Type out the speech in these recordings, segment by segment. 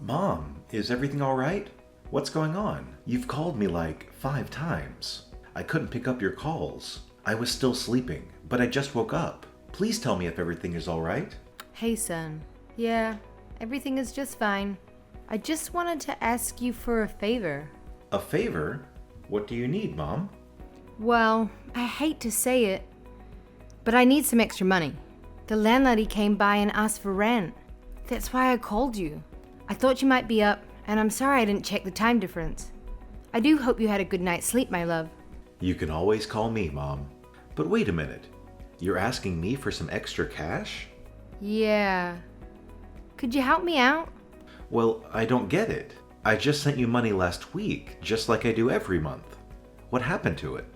Mom, is everything all right? What's going on? You've called me like 5 times. I couldn't pick up your calls. I was still sleeping, but I just woke up. Please tell me if everything is all right. Hey, son. Yeah, everything is just fine. I just wanted to ask you for a favor. A favor? What do you need, Mom? Well, I hate to say it, but I need some extra money. The landlady came by and asked for rent. That's why I called you. I thought you might be up, and I'm sorry I didn't check the time difference. I do hope you had a good night's sleep, my love. You can always call me, Mom. But wait a minute. You're asking me for some extra cash? Yeah. Could you help me out? Well, I don't get it. I just sent you money last week, just like I do every month. What happened to it?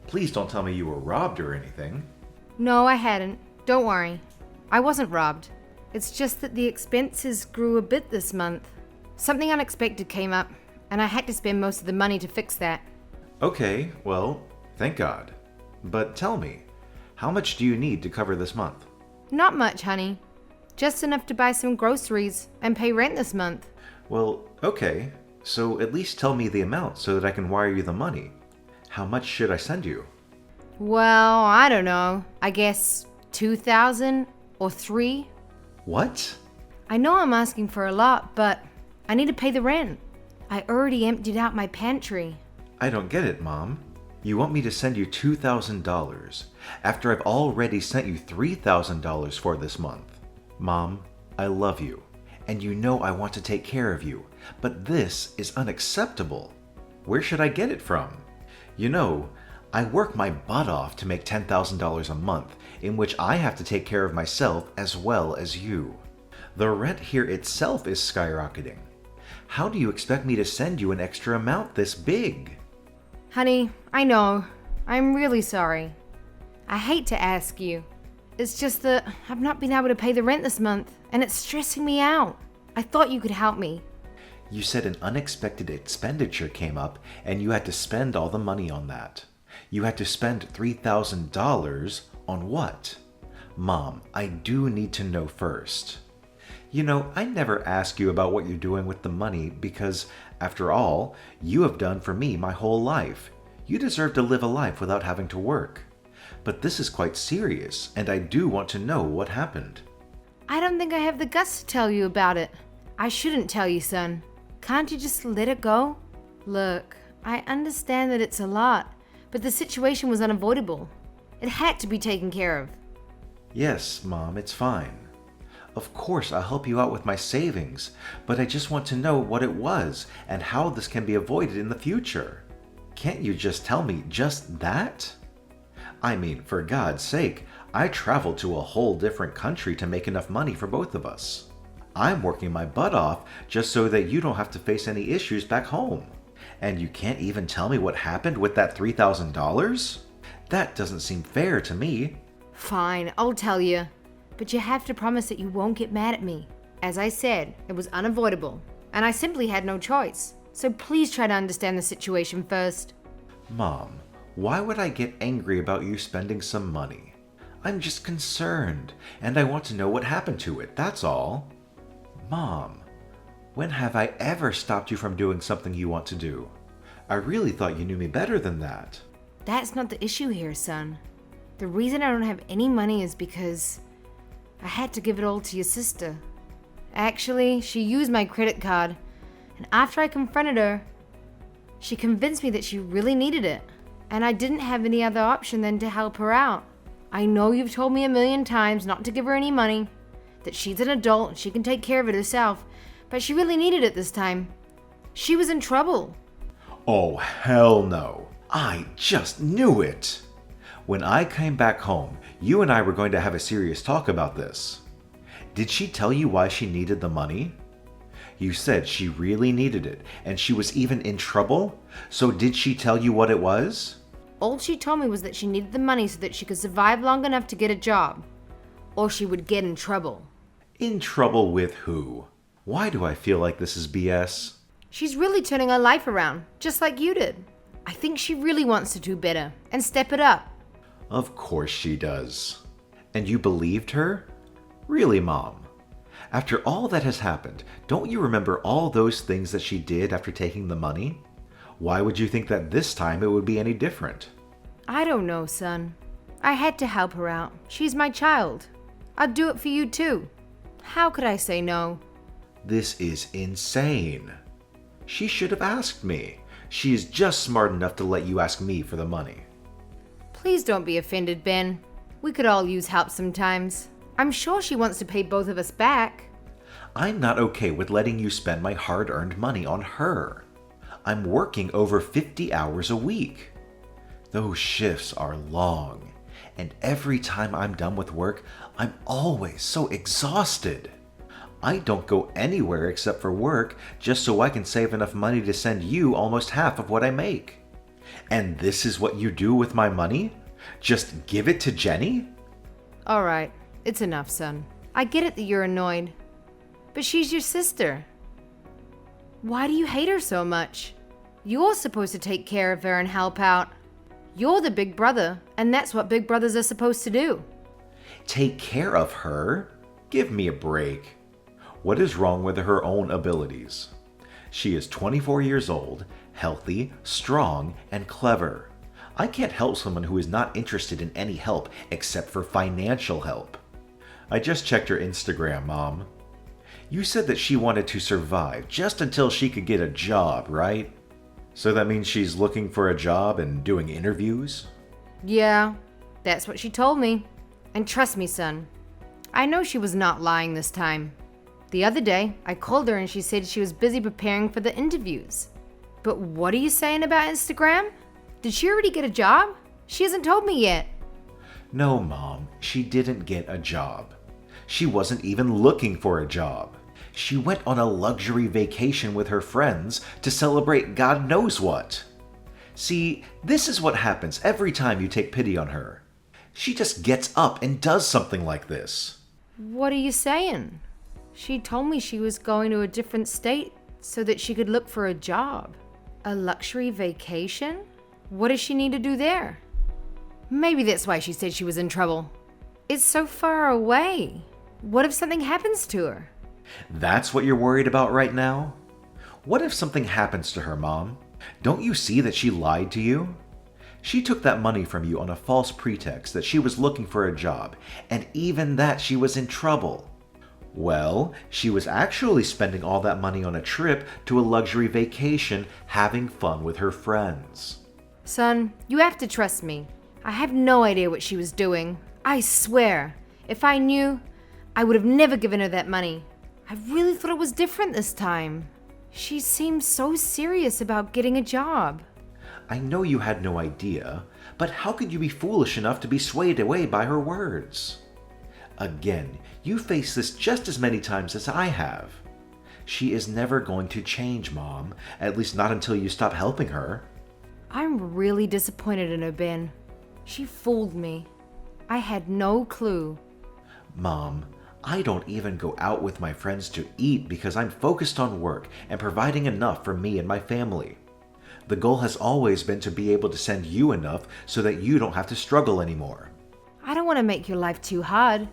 Please don't tell me you were robbed or anything. No, I hadn't. Don't worry. I wasn't robbed. It's just that the expenses grew a bit this month. Something unexpected came up, and I had to spend most of the money to fix that. Okay, well, thank God. But tell me, how much do you need to cover this month? Not much, honey. Just enough to buy some groceries and pay rent this month. Well, okay. So at least tell me the amount so that I can wire you the money. How much should I send you? Well, I don't know. I guess 2,000 or 3. What? I know I'm asking for a lot, but I need to pay the rent. I already emptied out my pantry. I don't get it, Mom. You want me to send you $2,000 after I've already sent you $3,000 for this month. Mom, I love you, and you know I want to take care of you, but this is unacceptable. Where should I get it from? You know, I work my butt off to make $10,000 a month, in which I have to take care of myself as well as you. The rent here itself is skyrocketing. How do you expect me to send you an extra amount this big? Honey, I know. I'm really sorry. I hate to ask you. It's just that I've not been able to pay the rent this month, and it's stressing me out. I thought you could help me. You said an unexpected expenditure came up, and you had to spend all the money on that. You had to spend $3,000 on what? Mom, I do need to know first. You know, I never ask you about what you're doing with the money because, after all, you have done for me my whole life. You deserve to live a life without having to work. But this is quite serious, and I do want to know what happened. I don't think I have the guts to tell you about it. I shouldn't tell you, son. Can't you just let it go? Look, I understand that it's a lot, but the situation was unavoidable. It had to be taken care of. Yes, Mom, it's fine. Of course, I'll help you out with my savings, but I just want to know what it was and how this can be avoided in the future. Can't you just tell me just that? I mean, for God's sake, I traveled to a whole different country to make enough money for both of us. I'm working my butt off just so that you don't have to face any issues back home. And you can't even tell me what happened with that $3,000? That doesn't seem fair to me. Fine, I'll tell you. But you have to promise that you won't get mad at me. As I said, it was unavoidable, and I simply had no choice. So please try to understand the situation first. Mom, why would I get angry about you spending some money? I'm just concerned, and I want to know what happened to it, that's all. Mom, when have I ever stopped you from doing something you want to do? I really thought you knew me better than that. That's not the issue here, son. The reason I don't have any money is because I had to give it all to your sister. Actually, she used my credit card, and after I confronted her, she convinced me that she really needed it, and I didn't have any other option than to help her out. I know you've told me a million times not to give her any money, that she's an adult and she can take care of it herself, but she really needed it this time. She was in trouble. Oh, hell no. I just knew it. When I came back home, you and I were going to have a serious talk about this. Did she tell you why she needed the money? You said she really needed it, and she was even in trouble? So did she tell you what it was? All she told me was that she needed the money so that she could survive long enough to get a job, or she would get in trouble. In trouble with who? Why do I feel like this is BS? She's really turning her life around, just like you did. I think she really wants to do better and step it up. Of course she does. And you believed her? Really, Mom? After all that has happened, don't you remember all those things that she did after taking the money? Why would you think that this time it would be any different? I don't know, son. I had to help her out. She's my child. I'd do it for you too. How could I say no? This is insane. She should have asked me. She is just smart enough to let you ask me for the money. Please don't be offended, Ben. We could all use help sometimes. I'm sure she wants to pay both of us back. I'm not okay with letting you spend my hard-earned money on her. I'm working over 50 hours a week. Those shifts are long, and every time I'm done with work, I'm always so exhausted. I don't go anywhere except for work just so I can save enough money to send you almost half of what I make. And this is what you do with my money? Just give it to Jenny? All right, it's enough, son. I get it that you're annoyed, but she's your sister. Why do you hate her so much? You're supposed to take care of her and help out. You're the big brother, and that's what big brothers are supposed to do. Take care of her? Give me a break. What is wrong with her own abilities? She is 24 years old, healthy, strong, and clever. I can't help someone who is not interested in any help except for financial help. I just checked her Instagram, Mom. You said that she wanted to survive just until she could get a job, right? So that means she's looking for a job and doing interviews? Yeah, that's what she told me. And trust me, son, I know she was not lying this time. The other day, I called her and she said she was busy preparing for the interviews. But what are you saying about Instagram? Did she already get a job? She hasn't told me yet. No, Mom, she didn't get a job. She wasn't even looking for a job. She went on a luxury vacation with her friends to celebrate God knows what. See, this is what happens every time you take pity on her. She just gets up and does something like this. What are you saying? She told me she was going to a different state so that she could look for a job. A luxury vacation? What does she need to do there? Maybe that's why she said she was in trouble. It's so far away. What if something happens to her? That's what you're worried about right now? What if something happens to her, Mom? Don't you see that she lied to you? She took that money from you on a false pretext that she was looking for a job, and even that she was in trouble. Well, she was actually spending all that money on a trip to a luxury vacation, having fun with her friends. Son, you have to trust me. I have no idea what she was doing. I swear, if I knew, I would have never given her that money. I really thought it was different this time. She seemed so serious about getting a job. I know you had no idea, but how could you be foolish enough to be swayed away by her words? Again, you face this just as many times as I have. She is never going to change, Mom, at least not until you stop helping her. I'm really disappointed in her, Ben. She fooled me. I had no clue. Mom, I don't even go out with my friends to eat because I'm focused on work and providing enough for me and my family. The goal has always been to be able to send you enough so that you don't have to struggle anymore. I don't want to make your life too hard.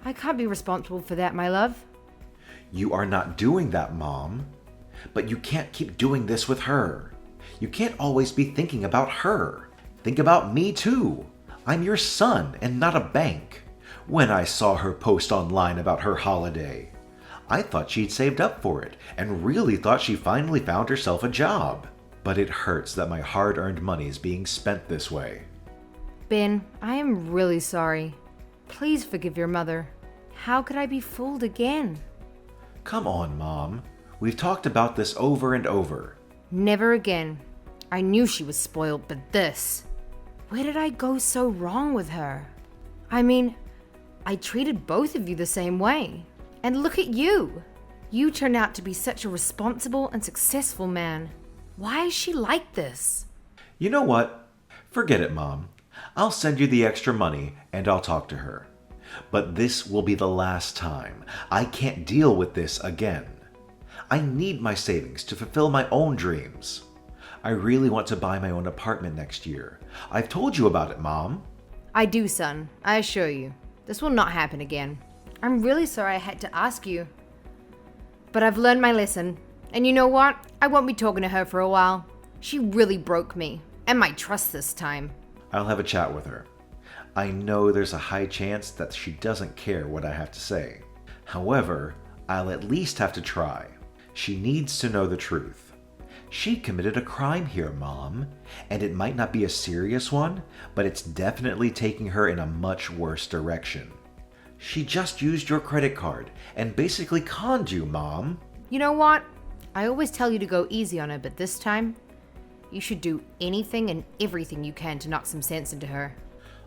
I can't be responsible for that, my love. You are not doing that, Mom. But you can't keep doing this with her. You can't always be thinking about her. Think about me too. I'm your son and not a bank. When I saw her post online about her holiday, I thought she'd saved up for it and really thought she finally found herself a job. But it hurts that my hard-earned money is being spent this way. Ben, I am really sorry. Please forgive your mother. How could I be fooled again? Come on, Mom. We've talked about this over and over. Never again. I knew she was spoiled, but this. Where did I go so wrong with her? I mean, I treated both of you the same way. And look at you. You turned out to be such a responsible and successful man. Why is she like this? You know what? Forget it, Mom. I'll send you the extra money and I'll talk to her. But this will be the last time. I can't deal with this again. I need my savings to fulfill my own dreams. I really want to buy my own apartment next year. I've told you about it, Mom. I do, son. I assure you. This will not happen again. I'm really sorry I had to ask you. But I've learned my lesson. And you know what? I won't be talking to her for a while. She really broke me. And my trust this time. I'll have a chat with her. I know there's a high chance that she doesn't care what I have to say. However, I'll at least have to try. She needs to know the truth. She committed a crime here, Mom, and it might not be a serious one, but it's definitely taking her in a much worse direction. She just used your credit card and basically conned you, Mom. You know what? I always tell you to go easy on her, but this time, you should do anything and everything you can to knock some sense into her.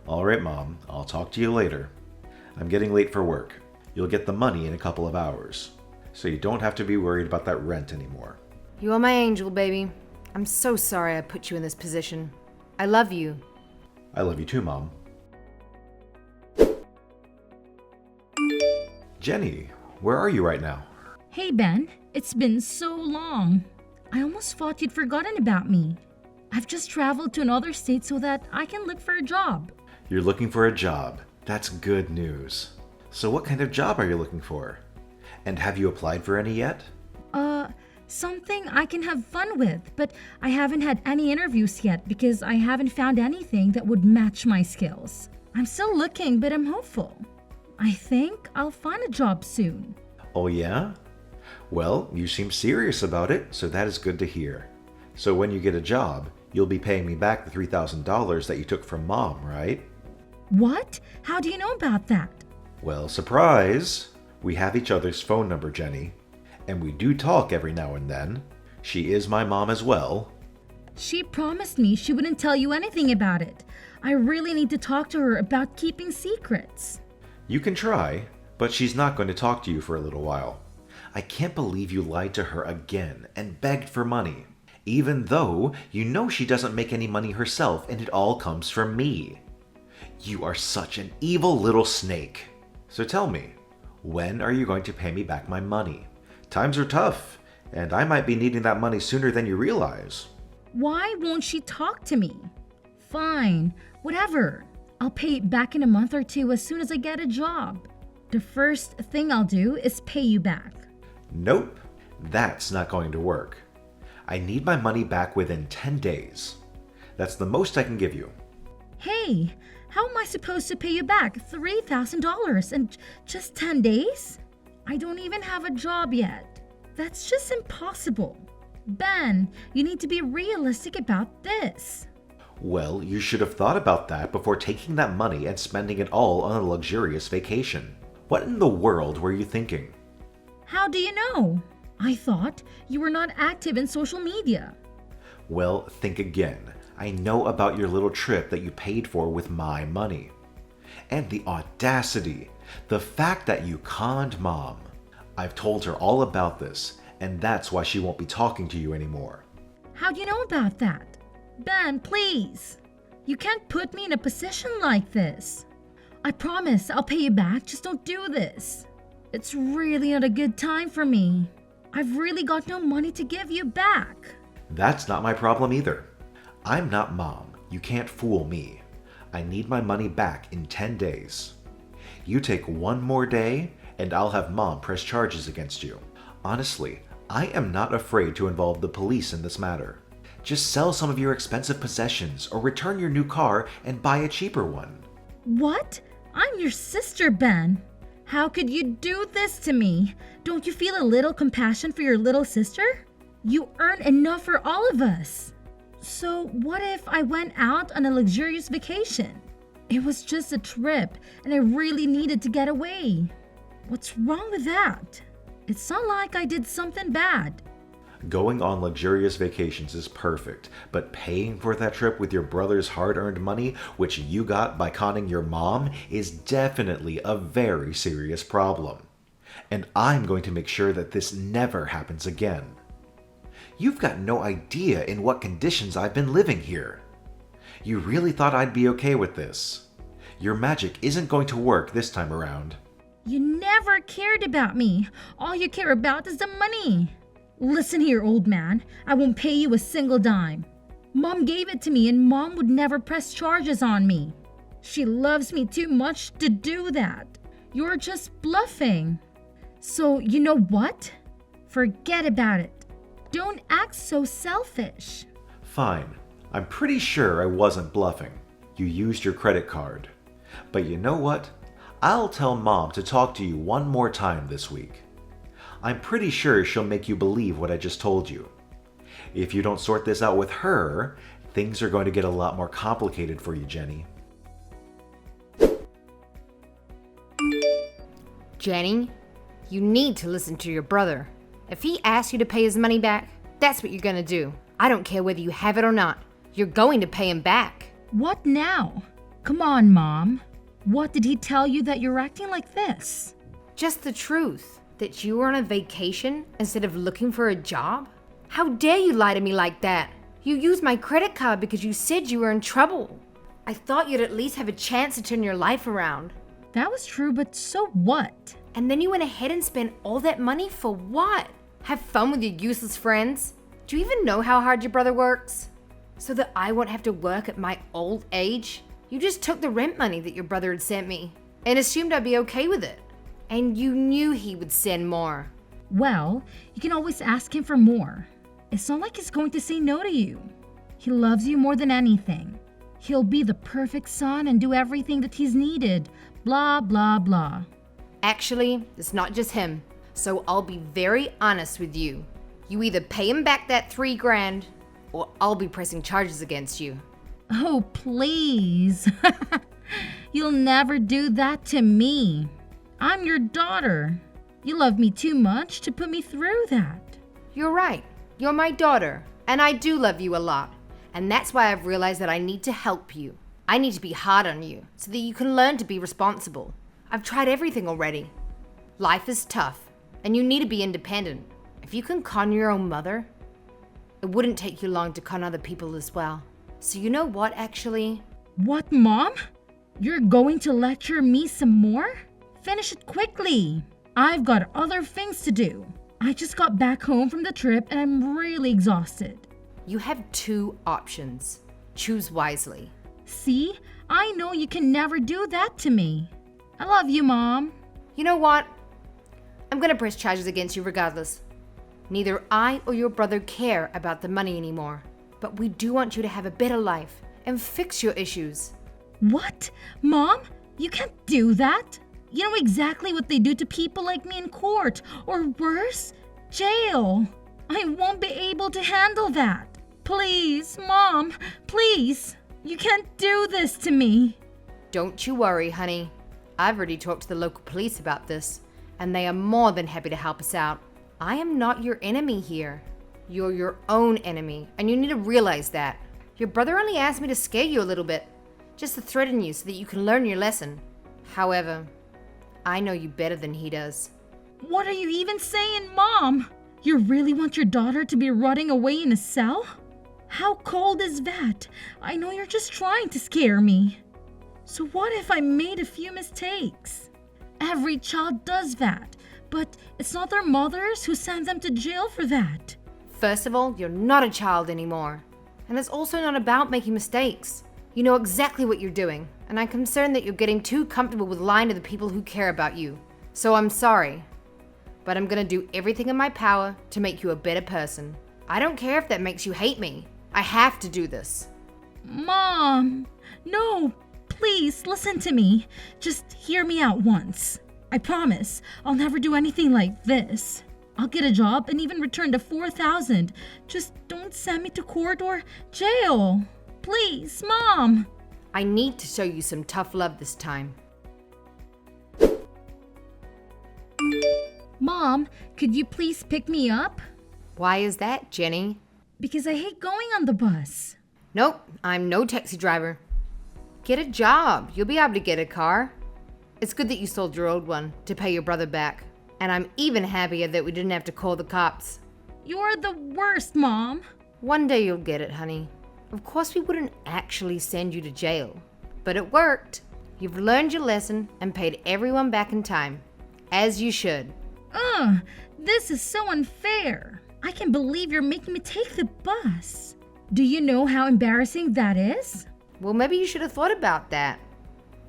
All right, Mom, I'll talk to you later. I'm getting late for work. You'll get the money in a couple of hours, so you don't have to be worried about that rent anymore. You are my angel, baby. I'm so sorry I put you in this position. I love you. I love you too, Mom. Jenny, where are you right now? Hey Ben, it's been so long. I almost thought you'd forgotten about me. I've just traveled to another state so that I can look for a job. You're looking for a job. That's good news. So what kind of job are you looking for? And have you applied for any yet? Something I can have fun with, but I haven't had any interviews yet because I haven't found anything that would match my skills. I'm still looking, but I'm hopeful. I think I'll find a job soon. Oh yeah? Well, you seem serious about it, so that is good to hear. So when you get a job, you'll be paying me back the $3,000 that you took from Mom, right? What? How do you know about that? Well, surprise! We have each other's phone number, Jenny. And we do talk every now and then. She is my mom as well. She promised me she wouldn't tell you anything about it. I really need to talk to her about keeping secrets. You can try, but she's not going to talk to you for a little while. I can't believe you lied to her again and begged for money, even though you know she doesn't make any money herself and it all comes from me. You are such an evil little snake. So tell me, when are you going to pay me back my money? Times are tough, and I might be needing that money sooner than you realize. Why won't she talk to me? Fine, whatever. I'll pay it back in a month or two as soon as I get a job. The first thing I'll do is pay you back. Nope, that's not going to work. I need my money back within 10 days. That's the most I can give you. Hey, how am I supposed to pay you back $3,000 in just 10 days? I don't even have a job yet. That's just impossible. Ben, you need to be realistic about this. Well, you should have thought about that before taking that money and spending it all on a luxurious vacation. What in the world were you thinking? How do you know? I thought you were not active in social media. Well, think again. I know about your little trip that you paid for with my money. And the audacity, the fact that you conned Mom. I've told her all about this, and that's why she won't be talking to you anymore. How do you know about that? Ben, please. You can't put me in a position like this. I promise I'll pay you back, just don't do this. It's really not a good time for me. I've really got no money to give you back. That's not my problem either. I'm not Mom. You can't fool me. I need my money back in 10 days. You take one more day, and I'll have Mom press charges against you. Honestly, I am not afraid to involve the police in this matter. Just sell some of your expensive possessions or return your new car and buy a cheaper one. What? I'm your sister, Ben. How could you do this to me? Don't you feel a little compassion for your little sister? You earn enough for all of us. So what if I went out on a luxurious vacation? It was just a trip, and I really needed to get away. What's wrong with that? It's not like I did something bad. Going on luxurious vacations is perfect, but paying for that trip with your brother's hard-earned money, which you got by conning your mom, is definitely a very serious problem. And I'm going to make sure that this never happens again. You've got no idea in what conditions I've been living here. You really thought I'd be okay with this. Your magic isn't going to work this time around. You never cared about me. All you care about is the money. Listen here, old man. I won't pay you a single dime. Mom gave it to me and Mom would never press charges on me. She loves me too much to do that. You're just bluffing. So, you know what? Forget about it. Don't act so selfish. Fine. I'm pretty sure I wasn't bluffing. You used your credit card. But you know what? I'll tell Mom to talk to you one more time this week. I'm pretty sure she'll make you believe what I just told you. If you don't sort this out with her, things are going to get a lot more complicated for you, Jenny. Jenny, you need to listen to your brother. If he asks you to pay his money back, that's what you're gonna do. I don't care whether you have it or not. You're going to pay him back. What now? Come on, Mom. What did he tell you that you're acting like this? Just the truth. That you were on a vacation instead of looking for a job? How dare you lie to me like that? You used my credit card because you said you were in trouble. I thought you'd at least have a chance to turn your life around. That was true, but so what? And then you went ahead and spent all that money for what? Have fun with your useless friends? Do you even know how hard your brother works? So that I won't have to work at my old age? You just took the rent money that your brother had sent me and assumed I'd be okay with it. And you knew he would send more. Well, you can always ask him for more. It's not like he's going to say no to you. He loves you more than anything. He'll be the perfect son and do everything that he's needed. Blah, blah, blah. Actually, it's not just him. So I'll be very honest with you. You either pay him back that $3,000 or I'll be pressing charges against you. Oh, please. You'll never do that to me. I'm your daughter. You love me too much to put me through that. You're right. You're my daughter, and I do love you a lot. And that's why I've realized that I need to help you. I need to be hard on you so that you can learn to be responsible. I've tried everything already. Life is tough, and you need to be independent. If you can con your own mother, it wouldn't take you long to con other people as well. So you know what, actually? What, Mom? You're going to lecture me some more? Finish it quickly. I've got other things to do. I just got back home from the trip and I'm really exhausted. You have two options. Choose wisely. See? I know you can never do that to me. I love you, Mom. You know what? I'm gonna press charges against you regardless. Neither I or your brother care about the money anymore. But we do want you to have a better life and fix your issues. What? Mom? You can't do that. You know exactly what they do to people like me in court, or worse, jail. I won't be able to handle that. Please, Mom, please. You can't do this to me. Don't you worry, honey. I've already talked to the local police about this, and they are more than happy to help us out. I am not your enemy here. You're your own enemy, and you need to realize that. Your brother only asked me to scare you a little bit, just to threaten you so that you can learn your lesson. However, I know you better than he does. What are you even saying, Mom? You really want your daughter to be rotting away in a cell? How cold is that? I know you're just trying to scare me. So what if I made a few mistakes? Every child does that, but it's not their mothers who send them to jail for that. First of all, you're not a child anymore. And it's also not about making mistakes. You know exactly what you're doing, and I'm concerned that you're getting too comfortable with lying to the people who care about you. So I'm sorry, but I'm gonna do everything in my power to make you a better person. I don't care if that makes you hate me. I have to do this. Mom, no, please listen to me. Just hear me out once. I promise I'll never do anything like this. I'll get a job and even return the $4,000. Just don't send me to court or jail. Please, Mom. I need to show you some tough love this time. Mom, could you please pick me up? Why is that, Jenny? Because I hate going on the bus. Nope, I'm no taxi driver. Get a job. You'll be able to get a car. It's good that you sold your old one to pay your brother back. And I'm even happier that we didn't have to call the cops. You're the worst, Mom. One day you'll get it, honey. Of course we wouldn't actually send you to jail. But it worked. You've learned your lesson and paid everyone back in time. As you should. This is so unfair. I can't believe you're making me take the bus. Do you know how embarrassing that is? Well, maybe you should have thought about that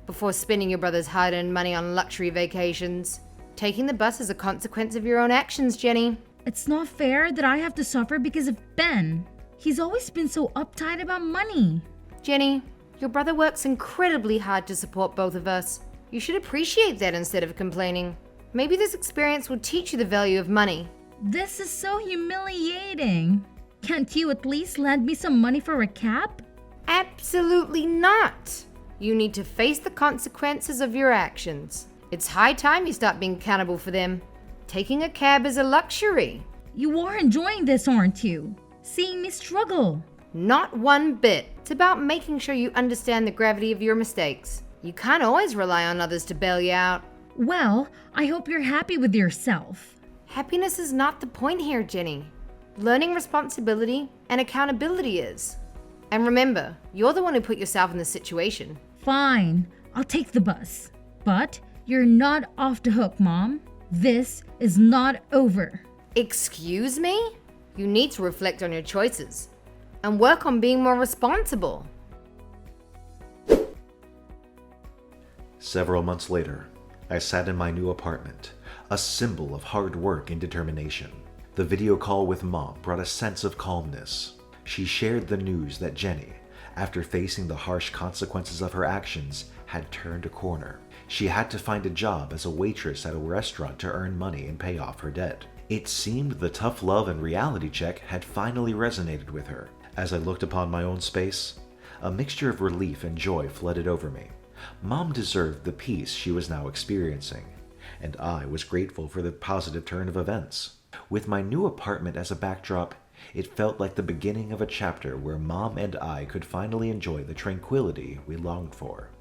before spending your brother's hard-earned money on luxury vacations. Taking the bus is a consequence of your own actions, Jenny. It's not fair that I have to suffer because of Ben. He's always been so uptight about money. Jenny, your brother works incredibly hard to support both of us. You should appreciate that instead of complaining. Maybe this experience will teach you the value of money. This is so humiliating. Can't you at least lend me some money for a cab? Absolutely not. You need to face the consequences of your actions. It's high time you stop being accountable for them. Taking a cab is a luxury. You are enjoying this, aren't you? Seeing me struggle. Not one bit. It's about making sure you understand the gravity of your mistakes. You can't always rely on others to bail you out. Well, I hope you're happy with yourself. Happiness is not the point here, Jenny. Learning responsibility and accountability is. And remember, you're the one who put yourself in this situation. Fine, I'll take the bus. But you're not off the hook, Mom. This is not over. Excuse me? You need to reflect on your choices and work on being more responsible. Several months later, I sat in my new apartment, a symbol of hard work and determination. The video call with Mom brought a sense of calmness. She shared the news that Jenny, after facing the harsh consequences of her actions, had turned a corner. She had to find a job as a waitress at a restaurant to earn money and pay off her debt. It seemed the tough love and reality check had finally resonated with her. As I looked upon my own space, a mixture of relief and joy flooded over me. Mom deserved the peace she was now experiencing, and I was grateful for the positive turn of events. With my new apartment as a backdrop, it felt like the beginning of a chapter where Mom and I could finally enjoy the tranquility we longed for.